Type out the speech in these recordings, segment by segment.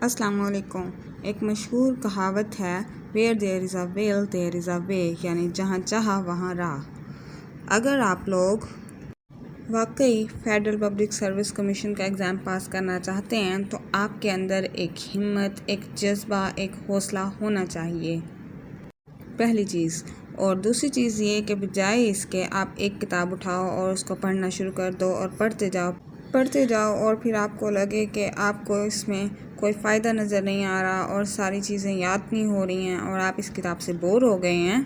अस्सलाम वालेकुम। एक मशहूर कहावत है, where there is a will there is a way, यानी जहाँ चाहा वहाँ राह। अगर आप लोग वाकई फेडरल पब्लिक सर्विस कमीशन का एग्ज़ाम पास करना चाहते हैं तो आपके अंदर एक हिम्मत, एक जज्बा, एक हौसला होना चाहिए, पहली चीज़। और दूसरी चीज़ ये कि बजाय इसके आप एक किताब उठाओ और उसको पढ़ना शुरू कर दो और पढ़ते जाओ और फिर आपको लगे कि आपको इसमें कोई फ़ायदा नज़र नहीं आ रहा और सारी चीज़ें याद नहीं हो रही हैं और आप इस किताब से बोर हो गए हैं,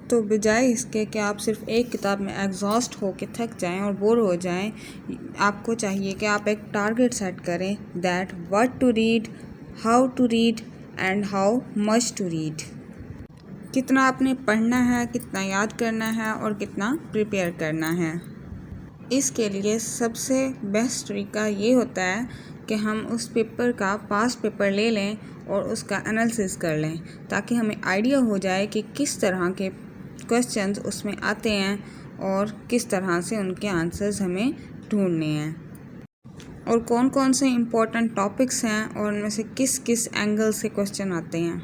तो बजाय इसके कि आप सिर्फ एक किताब में एग्जॉस्ट हो के थक जाएं और बोर हो जाएं, आपको चाहिए कि आप एक टारगेट सेट करें, that what to read, how to read and how much to read. कितना आपने पढ़ना है, कितना याद करना है और कितना प्रिपेयर करना है। इसके लिए सबसे बेस्ट तरीका ये होता है कि हम उस पेपर का पास्ट पेपर ले लें और उसका एनालिसिस कर लें, ताकि हमें आइडिया हो जाए कि किस तरह के क्वेश्चंस उसमें आते हैं और किस तरह से उनके आंसर्स हमें ढूंढने हैं और कौन कौन से इम्पोर्टेंट टॉपिक्स हैं और उनमें से किस किस एंगल से क्वेश्चन आते हैं।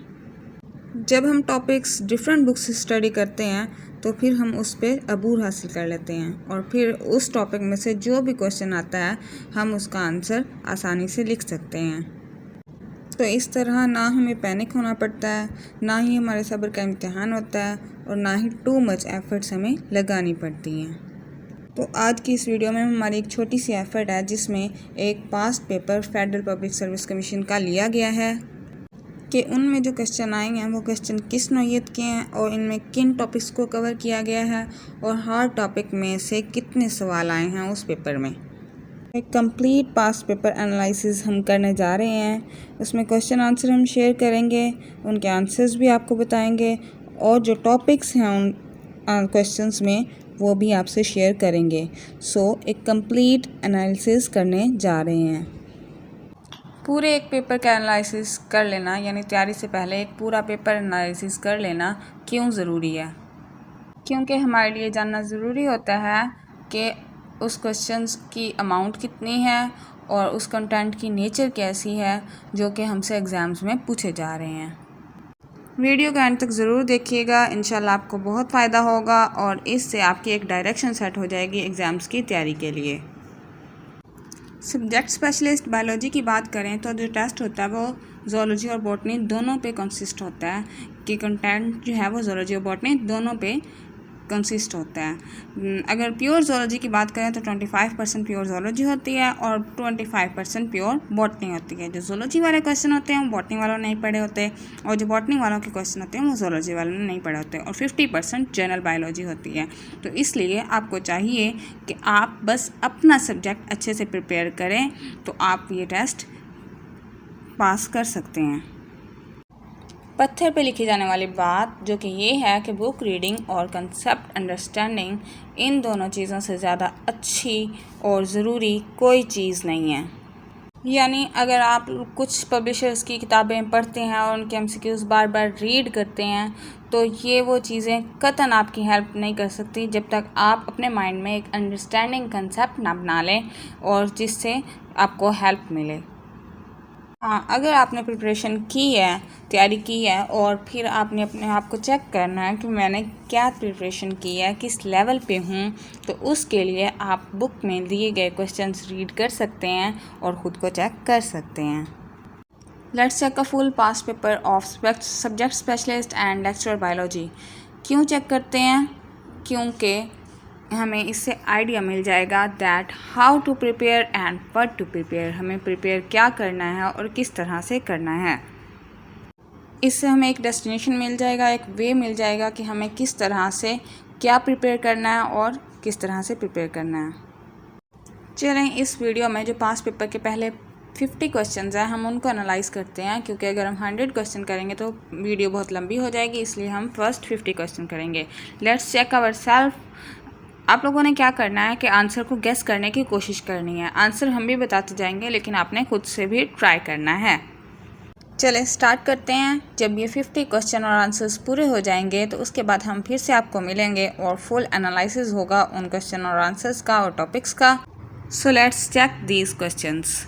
जब हम टॉपिक्स डिफरेंट बुक्स से स्टडी करते हैं तो फिर हम उस पर अबूर हासिल कर लेते हैं और फिर उस टॉपिक में से जो भी क्वेश्चन आता है हम उसका आंसर आसानी से लिख सकते हैं। तो इस तरह ना हमें पैनिक होना पड़ता है, ना ही हमारे सब्र का इम्तिहान होता है और ना ही टू मच एफर्ट्स हमें लगानी पड़ती हैं। तो आज की इस वीडियो में हमारी एक छोटी सी एफर्ट है जिसमें एक past paper federal public service commission का लिया गया है कि उनमें जो क्वेश्चन आए हैं वो क्वेश्चन किस नौइयत के हैं और इनमें किन टॉपिक्स को कवर किया गया है और हर टॉपिक में से कितने सवाल आए हैं उस पेपर में। एक कंप्लीट पास्ट पेपर एनालिसिस हम करने जा रहे हैं। उसमें क्वेश्चन आंसर हम शेयर करेंगे, उनके आंसर्स भी आपको बताएंगे और जो टॉपिक्स हैं उन क्वेश्चंस में वो भी आपसे शेयर करेंगे। एक कंप्लीट एनालिसिस करने जा रहे हैं। पूरे एक पेपर का एनालिसिस कर लेना, यानी तैयारी से पहले एक पूरा पेपर एनालिसिस कर लेना क्यों ज़रूरी है? क्योंकि हमारे लिए जानना ज़रूरी होता है कि उस क्वेश्चंस की अमाउंट कितनी है और उस कंटेंट की नेचर कैसी है जो कि हमसे एग्ज़ाम्स में पूछे जा रहे हैं। वीडियो का एंड तक ज़रूर देखिएगा, इंशाल्लाह आपको बहुत फ़ायदा होगा और इससे आपकी एक डायरेक्शन सेट हो जाएगी एग्ज़ाम्स की तैयारी के लिए। सब्जेक्ट स्पेशलिस्ट बायोलॉजी की बात करें तो जो टेस्ट होता है वो ज़ूलॉजी और बॉटनी दोनों पे कंसिस्ट होता है कि कंटेंट जो है वो ज़ूलॉजी और बॉटनी दोनों पे कंसिस्ट होता है। अगर प्योर ज़ूलॉजी की बात करें तो 25% प्योर ज़ूलॉजी होती है और 25% प्योर बॉटनी होती है। जो ज़ूलॉजी वाले क्वेश्चन होते हैं वो बॉटनी वालों ने नहीं पढ़े होते और जो बॉटनी वालों के क्वेश्चन होते हैं वो ज़ूलॉजी वालों ने नहीं पढ़े होते और 50% जनरल बायोलॉजी होती है। तो इसलिए आपको चाहिए कि आप बस अपना सब्जेक्ट अच्छे से प्रिपेयर करें तो आप ये टेस्ट पास कर सकते हैं। पत्थर पे लिखी जाने वाली बात जो कि ये है कि बुक रीडिंग और कंसेप्ट अंडरस्टैंडिंग इन दोनों चीज़ों से ज़्यादा अच्छी और ज़रूरी कोई चीज़ नहीं है। यानी अगर आप कुछ पब्लिशर्स की किताबें पढ़ते हैं और उनके एमसीक्यूज़ बार बार रीड करते हैं तो ये वो चीज़ें कतई आपकी हेल्प नहीं कर सकती जब तक आप अपने माइंड में एक अंडरस्टैंडिंग कंसेप्ट ना बना लें और जिससे आपको हेल्प मिले। हाँ, अगर आपने प्रिपरेशन की है, तैयारी की है और फिर आपने अपने आप को चेक करना है कि मैंने क्या प्रिपरेशन की है, किस लेवल पे हूँ, तो उसके लिए आप बुक में दिए गए क्वेश्चंस रीड कर सकते हैं और ख़ुद को चेक कर सकते हैं। Let's check a full past paper of subject specialist and lecturer biology. क्यों चेक करते हैं? क्योंकि हमें इससे आइडिया मिल जाएगा that how to prepare and what to prepare. हमें प्रिपेयर क्या करना है और किस तरह से करना है। इससे हमें एक डेस्टिनेशन मिल जाएगा, एक वे मिल जाएगा कि हमें किस तरह से क्या प्रिपेयर करना है और किस तरह से प्रिपेयर करना है। चलें इस वीडियो में जो पास्ट पेपर के पहले 50 क्वेश्चंस हैं हम उनको एनालाइज करते हैं, क्योंकि अगर हम 100 क्वेश्चन करेंगे तो वीडियो बहुत लंबी हो जाएगी, इसलिए हम फर्स्ट 50 क्वेश्चन करेंगे। Let's check our self. आप लोगों ने क्या करना है कि आंसर को गेस करने की कोशिश करनी है। आंसर हम भी बताते जाएंगे लेकिन आपने खुद से भी ट्राई करना है। चलें स्टार्ट करते हैं। जब ये 50 क्वेश्चन और आंसर्स पूरे हो जाएंगे तो उसके बाद हम फिर से आपको मिलेंगे और फुल एनालिसिस होगा उन क्वेश्चन और आंसर्स का और टॉपिक्स का। So let's check these questions.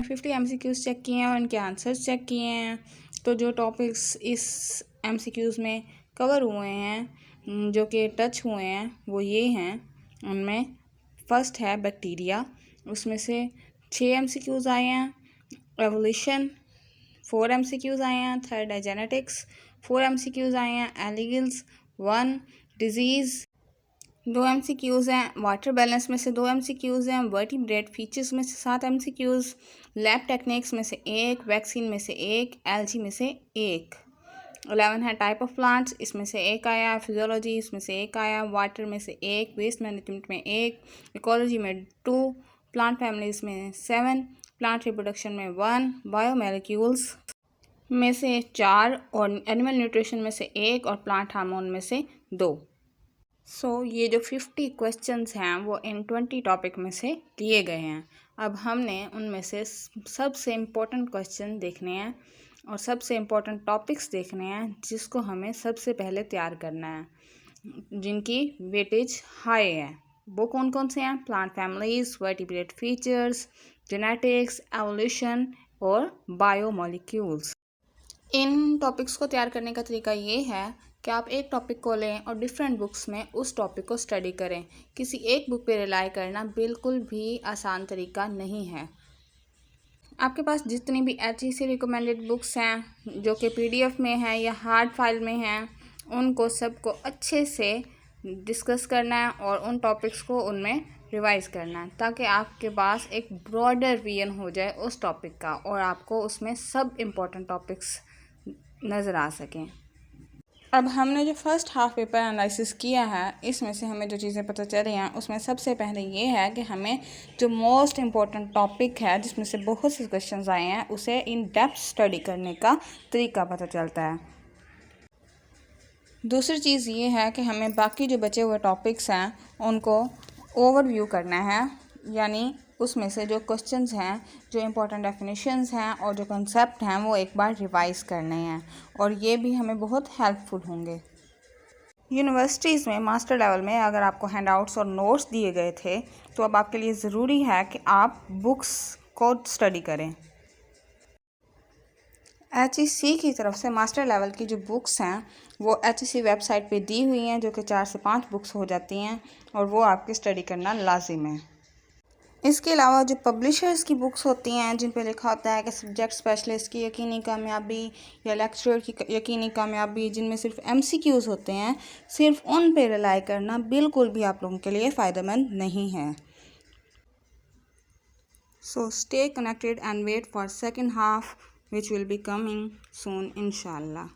50 MCQs चेक किए हैं और इनके आंसर्स चेक किए हैं। तो जो टॉपिक्स इस MCQs में कवर हुए हैं, जो कि टच हुए हैं, वो ये हैं। उनमें फर्स्ट है बैक्टीरिया, उसमें से 6 MCQs आए हैं। एवोल्यूशन 4 MCQs आए हैं। थर्ड है जेनेटिक्स 4 MCQs आए हैं। एलिगल्स 1। डिजीज़ 2 MCQs हैं। वाटर बैलेंस में से 2 MCQs हैं। वर्टिब्रेट फीचर्स में से 7 MCQs। लैब टेक्निक्स में से 1। वैक्सीन में से 1। एलजी में से 1। 11 है टाइप ऑफ प्लांट्स, इसमें से 1 आया। फिजियोलॉजी इसमें से 1 आया। वाटर में से 1। वेस्ट मैनेजमेंट में 1। इकोलॉजी में 2। प्लांट फैमिलीज में 7। प्लांट रिप्रोडक्शन में 1। बायोमोलिक्यूल्स में से 4 और एनिमल न्यूट्रिशन में से 1 और प्लांट हार्मोन में से 2। ये जो 50 क्वेश्चंस हैं वो इन 20 टॉपिक में से दिए गए हैं। अब हमने उनमें से सबसे इम्पोर्टेंट क्वेश्चन देखने हैं और सबसे इम्पोर्टेंट टॉपिक्स देखने हैं, जिसको हमें सबसे पहले तैयार करना है, जिनकी वेटेज हाई है। वो कौन कौन से हैं? Plant families, vertebrate features, genetics, evolution और बायोमोलिक्यूल्स। इन टॉपिक्स को तैयार करने का तरीका ये है कि आप एक टॉपिक को लें और डिफरेंट बुक्स में उस टॉपिक को स्टडी करें। किसी एक बुक पे रिलाई करना बिल्कुल भी आसान तरीका नहीं है। आपके पास जितनी भी HEC रिकमेंडेड बुक्स हैं, जो कि PDF में है या हार्ड फाइल में हैं, उनको सबको अच्छे से डिस्कस करना है और उन टॉपिक्स को उनमें रिवाइज करना है, ताकि आपके पास एक ब्रॉडर विजन हो जाए उस टॉपिक का और आपको उसमें सब इम्पोर्टेंट टॉपिक्स नज़र आ सकें। अब हमने जो फर्स्ट हाफ पेपर एनालिसिस किया है, इसमें से हमें जो चीज़ें पता चली हैं, उसमें सबसे पहले ये है कि हमें जो मोस्ट इम्पॉर्टेंट टॉपिक है, जिसमें से बहुत से क्वेश्चंस आए हैं, उसे इन डेप्थ स्टडी करने का तरीका पता चलता है। दूसरी चीज़ ये है कि हमें बाकी जो बचे हुए टॉपिक्स हैं उनको ओवरव्यू करना है, यानी उसमें से जो क्वेश्चंस हैं, जो इम्पोर्टेंट डेफिनेशंस हैं और जो कंसेप्ट हैं, वो एक बार रिवाइज करने हैं और ये भी हमें बहुत हेल्पफुल होंगे। यूनिवर्सिटीज़ में मास्टर लेवल में अगर आपको हैंडआउट्स और नोट्स दिए गए थे, तो अब आपके लिए ज़रूरी है कि आप बुक्स को स्टडी करें। HEC की तरफ से मास्टर लेवल की जो बुक्स हैं वो HEC वेबसाइट पे दी हुई हैं, जो कि 4 से 5 बुक्स हो जाती हैं और वो आपकी स्टडी करना लाजिम है। इसके अलावा जो पब्लिशर्स की बुक्स होती हैं, जिन पे लिखा होता है कि सब्जेक्ट स्पेशलिस्ट की यकीनी कामयाबी या लेक्चरर की यकीनी कामयाबी, जिनमें सिर्फ MCQs होते हैं, सिर्फ उन पे रिलाई करना बिल्कुल भी आप लोगों के लिए फ़ायदेमंद नहीं है। So stay connected and wait for second half, which will be coming soon, inshallah.